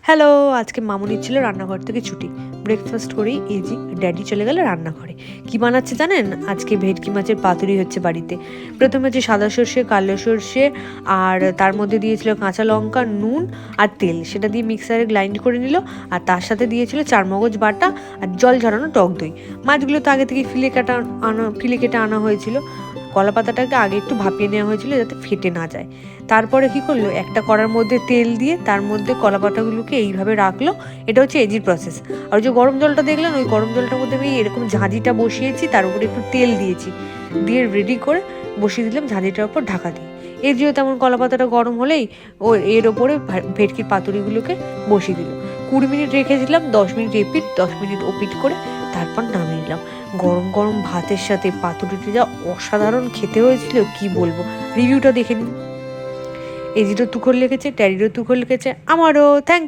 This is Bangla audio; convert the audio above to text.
হ্যালো, আজকে মামুনির ছিল রান্নাঘর থেকে ছুটি। ব্রেকফাস্ট করেই এজি ড্যাডি চলে গেল রান্নাঘরে। কি বানাচ্ছে জানেন? আজকে ভেটকি মাছের পাতুরি হচ্ছে বাড়িতে। প্রথমে হচ্ছে সাদা সর্ষে, কালো সর্ষে, আর তার মধ্যে দিয়েছিল কাঁচা লঙ্কা, নুন আর তেল। সেটা দিয়ে মিক্সারে গ্রাইন্ড করে নিল। আর তার সাথে দিয়েছিল চারমগজ বাটা আর জল ঝরানো টক দই। মাছগুলো তো আগে থেকে ফিলে কেটে আনা হয়েছিল। কলা পাতাটাকে আগে একটু ভাপিয়ে নেওয়া হয়েছিল যাতে ফেটে না যায়। তারপরে কি করলো, একটা কড়ার মধ্যে তেল দিয়ে তার মধ্যে কলা পাতাগুলোকে এইভাবে রাখলো। এটা হচ্ছে এজির প্রসেস। আর যে গরম জলটা দেখলেন, ওই গরম জলটার মধ্যে আমি এরকম ঝাঁঝিটা বসিয়েছি, তার উপরে একটু তেল দিয়েছি, দিয়ে রেডি করে বসিয়ে দিলাম ঝাঁঝিটার উপর ঢাকা দিয়ে। এজিও তেমন কলা পাতাটা গরম হলেই ও এর ওপরে ভেটকির পাতুরিগুলোকে বসিয়ে দিল। 20 মিনিট রেখে দিলাম, 10 মিনিট এপিট 10 মিনিট ওপিট করে তারপর নামিয়ে নিলাম। গরম গরম ভাতের সাথে পাতুরিটা যা অসাধারণ খেতে হয়েছিল কি বলবো। রিভিউটা দেখে নিন। এজিরও তুখর লেগেছে, ট্যারিরও তুখর লেগেছে, আমারও। Thank you.